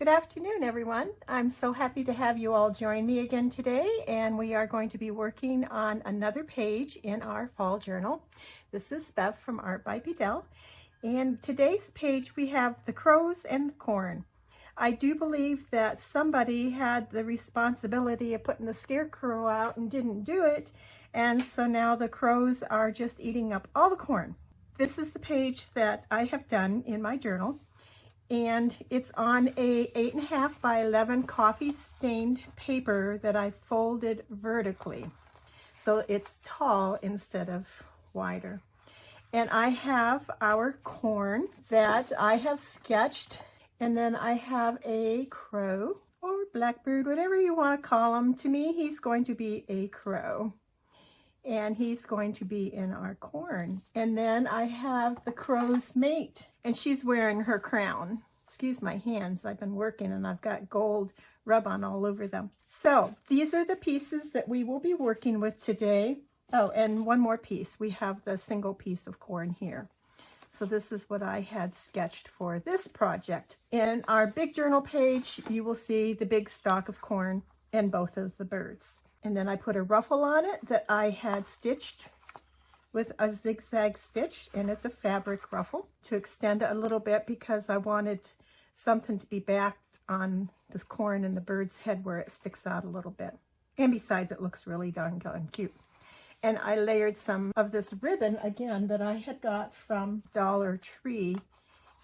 Good afternoon, everyone. I'm so happy to have you all join me again today, and we are going to be working on another page in our fall journal. This is Bev from Art by Bedell, and today's page we have the crows and the corn. I do believe that somebody had the responsibility of putting the scarecrow out and didn't do it, and so now the crows are just eating up all the corn. This is the page that I have done in my journal, and it's on a 8.5 by 11 coffee stained paper that I folded vertically. So it's tall instead of wider. And I have our corn that I have sketched, and then I have a crow or blackbird, whatever you want to call him. To me, he's going to be a crow. And he's going to be in our corn. And then I have the crow's mate, and she's wearing her crown. Excuse my hands, I've been working and I've got gold rub-on all over them. So these are the pieces that we will be working with today. Oh, and one more piece. We have the single piece of corn here. So this is what I had sketched for this project. In our big journal page, you will see the big stalk of corn and both of the birds. And then I put a ruffle on it that I had stitched with a zigzag stitch, and it's a fabric ruffle to extend it a little bit because I wanted something to be backed on the corn and the bird's head where it sticks out a little bit. And besides, it looks really darn cute. And I layered some of this ribbon again that I had got from Dollar Tree.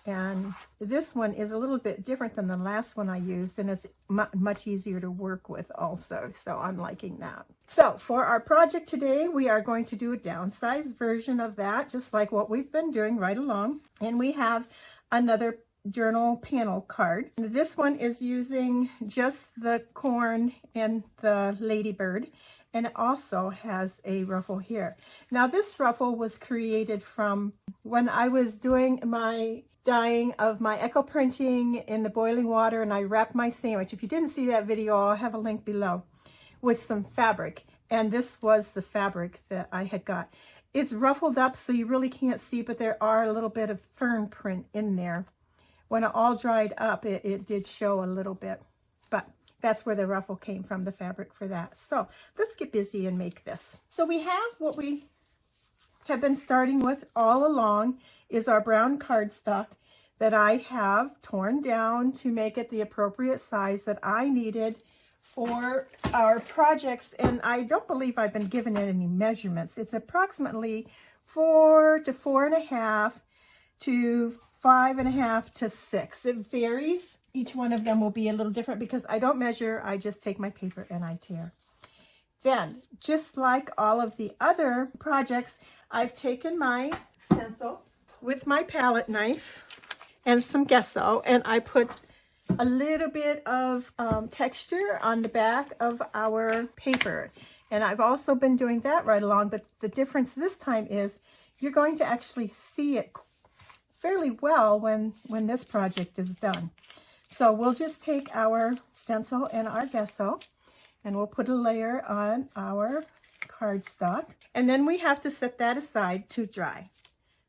And this one is a little bit different than the last one I used, and it's much easier to work with also, so I'm liking that. So for our project today, we are going to do a downsized version of that, just like what we've been doing right along. And we have another journal panel card. This one is using just the corn and the ladybird, and it also has a ruffle here. Now this ruffle was created from when I was doing my dyeing of my echo printing in the boiling water, and I wrapped my sandwich. If you didn't see that video, I'll have a link below, with some fabric. And this was the fabric that I had got. It's ruffled up so you really can't see, but there are a little bit of fern print in there. When it all dried up, it did show a little bit, but that's where the ruffle came from, the fabric for that. So let's get busy and make this. So we have what we have been starting with all along is our brown cardstock that I have torn down to make it the appropriate size that I needed for our projects. And I don't believe I've been given it any measurements. It's approximately 4 to 4.5 to 5.5 to 6. It varies. Each one of them will be a little different because I don't measure. I just take my paper and I tear. Then, just like all of the other projects, I've taken my stencil with my palette knife and some gesso, and I put a little bit of texture on the back of our paper. And I've also been doing that right along, but the difference this time is you're going to actually see it fairly well when this project is done. So we'll just take our stencil and our gesso, and we'll put a layer on our cardstock. And then we have to set that aside to dry.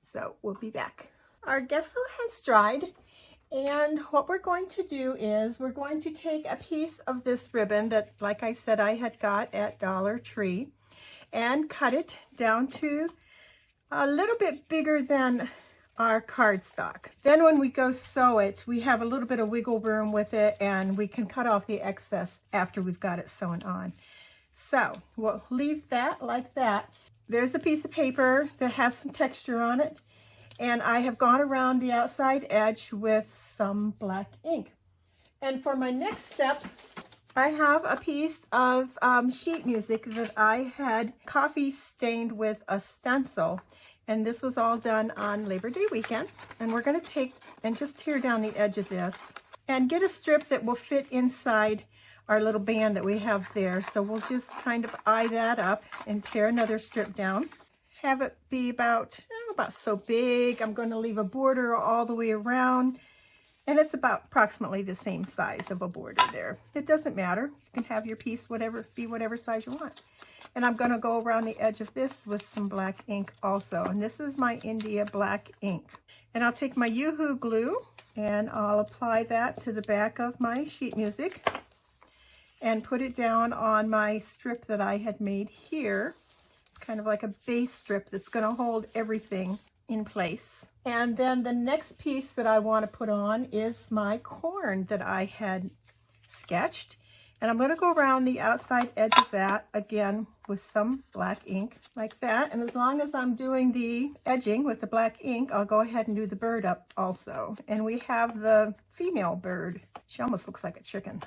So we'll be back. Our gesso has dried. And what we're going to do is we're going to take a piece of this ribbon that, like I said, I had got at Dollar Tree, and cut it down to a little bit bigger than our cardstock. Then when we go sew it, we have a little bit of wiggle room with it, and we can cut off the excess after we've got it sewn on. So we'll leave that like that. There's a piece of paper that has some texture on it, and I have gone around the outside edge with some black ink. And for my next step, I have a piece of sheet music that I had coffee stained with a stencil. And this was all done on Labor Day weekend. And we're going to take and just tear down the edge of this and get a strip that will fit inside our little band that we have there. So we'll just kind of eye that up and tear another strip down. Have it be about so big. I'm going to leave a border all the way around. And it's about approximately the same size of a border there. It doesn't matter. You can have your piece be whatever size you want. And I'm going to go around the edge of this with some black ink also. And this is my India black ink. And I'll take my Yoo-Hoo glue and I'll apply that to the back of my sheet music and put it down on my strip that I had made here. It's kind of like a base strip that's going to hold everything in place. And then the next piece that I want to put on is my corn that I had sketched. And I'm going to go around the outside edge of that again with some black ink like that. And as long as I'm doing the edging with the black ink, I'll go ahead and do the bird up also. And we have the female bird. She almost looks like a chicken.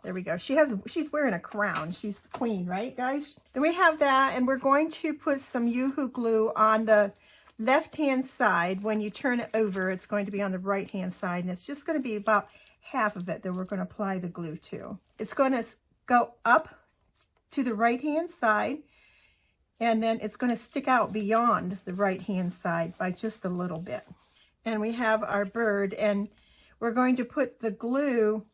There we go. She's wearing a crown. She's the queen, right, guys? Then we have that, and we're going to put some Yoo-Hoo glue on the left-hand side. When you turn it over, it's going to be on the right-hand side, and it's just going to be about half of it that we're going to apply the glue to. It's going to go up to the right-hand side, and then it's going to stick out beyond the right-hand side by just a little bit. And we have our bird, and we're going to put the glue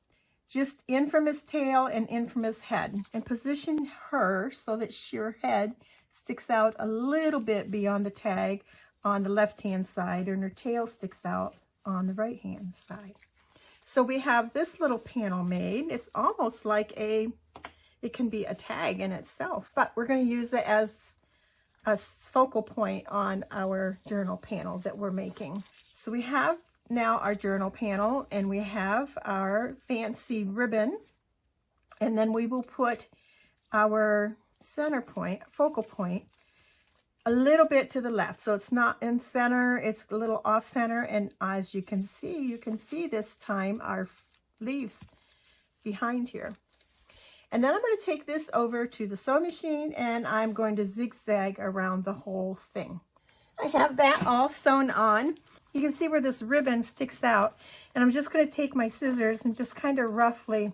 just in from his tail and in from his head, and position her so that her head sticks out a little bit beyond the tag on the left-hand side, and her tail sticks out on the right-hand side. So we have this little panel made. It's almost like it can be a tag in itself, but we're going to use it as a focal point on our journal panel that we're making. So we have now our journal panel, and we have our fancy ribbon, and then we will put our center point, focal point, a little bit to the left. So it's not in center, it's a little off center. And as you can see this time our leaves behind here. And then I'm going to take this over to the sewing machine, and I'm going to zigzag around the whole thing. I have that all sewn on. You can see where this ribbon sticks out, and I'm just going to take my scissors and just kind of roughly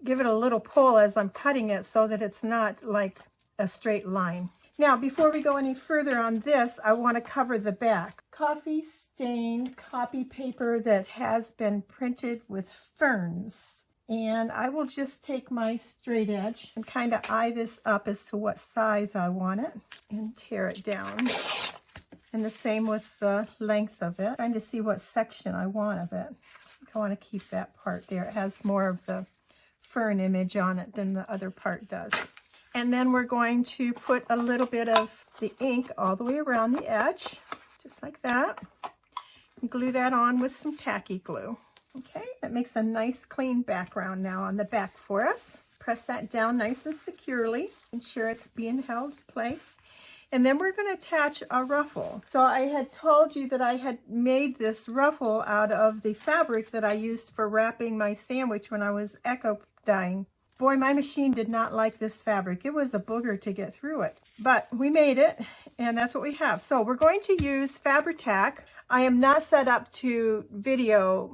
give it a little pull as I'm cutting it so that it's not like a straight line. Now, before we go any further on this, I want to cover the back. Coffee stained copy paper that has been printed with ferns. And I will just take my straight edge and kind of eye this up as to what size I want it and tear it down. And the same with the length of it. Trying to see what section I want of it. I want to keep that part there. It has more of the fern image on it than the other part does. And then we're going to put a little bit of the ink all the way around the edge, just like that. And glue that on with some tacky glue. Okay, that makes a nice clean background now on the back for us. Press that down nice and securely. Ensure it's being held in place. And then we're going to attach a ruffle. So I had told you that I had made this ruffle out of the fabric that I used for wrapping my sandwich when I was echo dyeing. Boy, my machine did not like this fabric. It was a booger to get through it. But we made it, and that's what we have. So we're going to use Fabri-Tac. I am not set up to video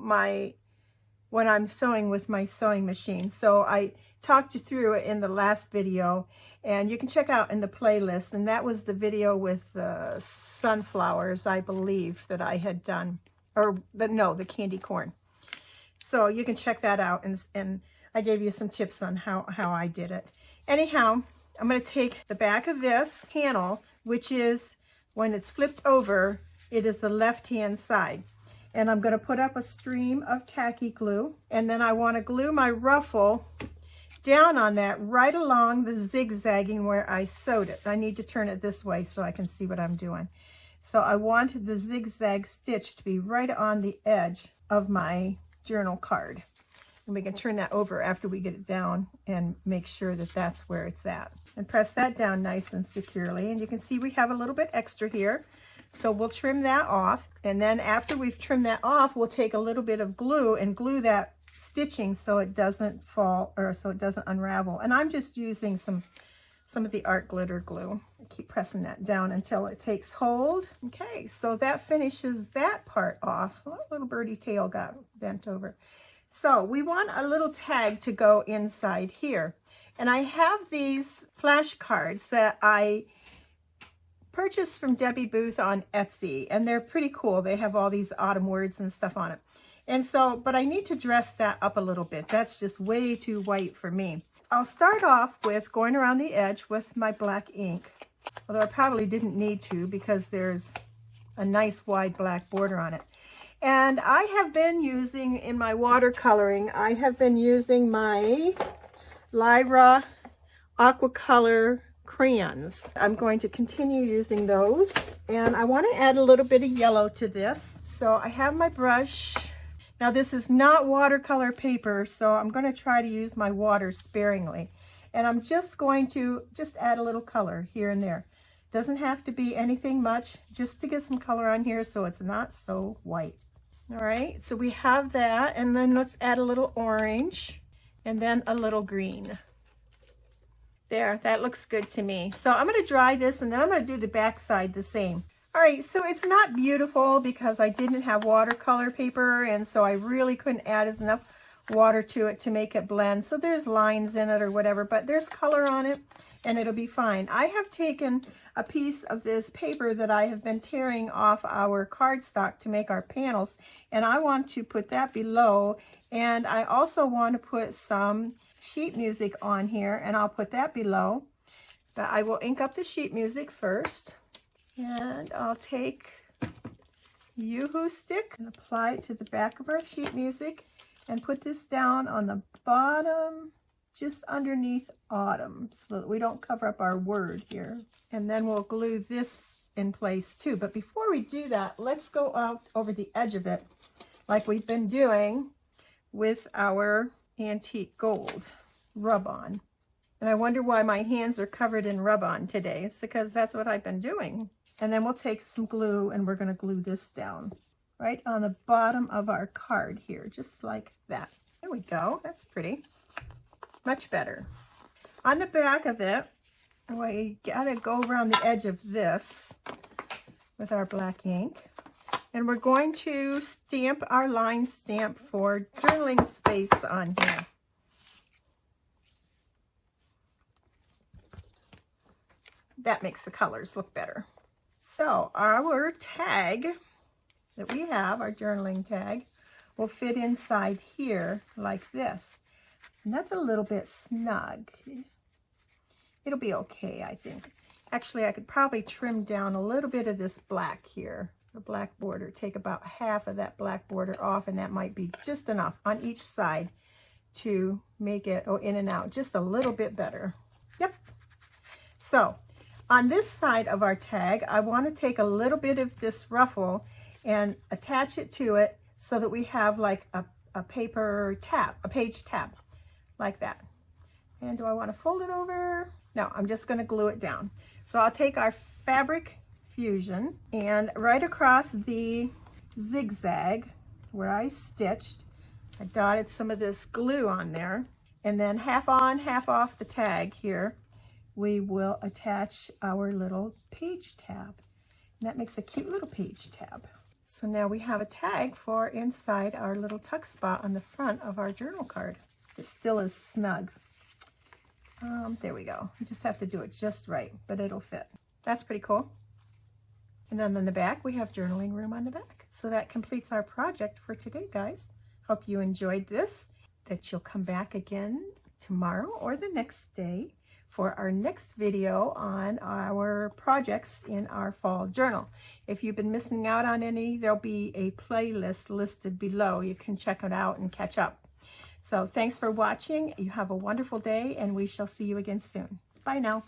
when I'm sewing with my sewing machine. So I talked you through it in the last video, and you can check out in the playlist. And that was the video with the sunflowers, I believe, that I had done. Or, the candy corn. So you can check that out, and I gave you some tips on how I did it. Anyhow, I'm going to take the back of this panel, which is, when it's flipped over, it is the left-hand side. And I'm going to put up a stream of tacky glue. And then I want to glue my ruffle down on that right along the zigzagging where I sewed it. I need to turn it this way so I can see what I'm doing. So I want the zigzag stitch to be right on the edge of my journal card. And we can turn that over after we get it down and make sure that that's where it's at. And press that down nice and securely. And you can see we have a little bit extra here. So we'll trim that off. And then after we've trimmed that off, we'll take a little bit of glue and glue that stitching so it doesn't fall, or so it doesn't unravel. And I'm just using some of the art glitter glue. Keep pressing that down until it takes hold. Okay, so that finishes that part off. Oh, little birdie tail got bent over. So we want a little tag to go inside here. And I have these flashcards that I purchased from Debbie Booth on Etsy, and they're pretty cool. They have all these autumn words and stuff on it. And so, but I need to dress that up a little bit. That's just way too white for me. I'll start off with going around the edge with my black ink. Although I probably didn't need to because there's a nice wide black border on it. And I have been using, in my watercoloring, I have been using my Lyra Aquacolor crayons. I'm going to continue using those. And I want to add a little bit of yellow to this. So I have my brush. Now this is not watercolor paper, so I'm going to try to use my water sparingly. And I'm just going to add a little color here and there. Doesn't have to be anything much, just to get some color on here so it's not so white. All right, so we have that, and then let's add a little orange and then a little green. There, that looks good to me. So I'm going to dry this, and then I'm going to do the back side the same. All right, so it's not beautiful because I didn't have watercolor paper, and so I really couldn't add enough water to it to make it blend. So there's lines in it or whatever, but there's color on it and it'll be fine. I have taken a piece of this paper that I have been tearing off our cardstock to make our panels, and I want to put that below, and I also want to put some sheet music on here, and I'll put that below. But I will ink up the sheet music first, and I'll take Yoo-hoo stick and apply it to the back of our sheet music and put this down on the bottom just underneath autumn so that we don't cover up our word here. And then we'll glue this in place too. But before we do that, let's go out over the edge of it like we've been doing with our antique gold rub-on. And I wonder why my hands are covered in rub-on today. It's because that's what I've been doing. And then we'll take some glue and we're going to glue this down right on the bottom of our card here, just like that. There we go. That's pretty. Much better. On the back of it, we gotta go around the edge of this with our black ink. And we're going to stamp our line stamp for journaling space on here. That makes the colors look better. So our tag that we have, our journaling tag, will fit inside here like this. And that's a little bit snug. It'll be okay, I think. Actually, I could probably trim down a little bit of this black here, the black border. Take about half of that black border off, and that might be just enough on each side to make it in and out just a little bit better. Yep. So on this side of our tag, I want to take a little bit of this ruffle and attach it to it so that we have like a paper tab, a page tab, like that. And do I want to fold it over? No, I'm just going to glue it down. So I'll take our fabric fusion and right across the zigzag where I stitched, I dotted some of this glue on there, and then half on, half off the tag here, we will attach our little page tab. And that makes a cute little page tab. So now we have a tag for inside our little tuck spot on the front of our journal card. It still is snug. There we go. You just have to do it just right, but it'll fit. That's pretty cool. And then on the back, we have journaling room on the back. So that completes our project for today, guys. Hope you enjoyed this, that you'll come back again tomorrow or the next day for our next video on our projects in our fall journal. If you've been missing out on any, there'll be a playlist listed below. You can check it out and catch up. So thanks for watching. You have a wonderful day, and we shall see you again soon. Bye now.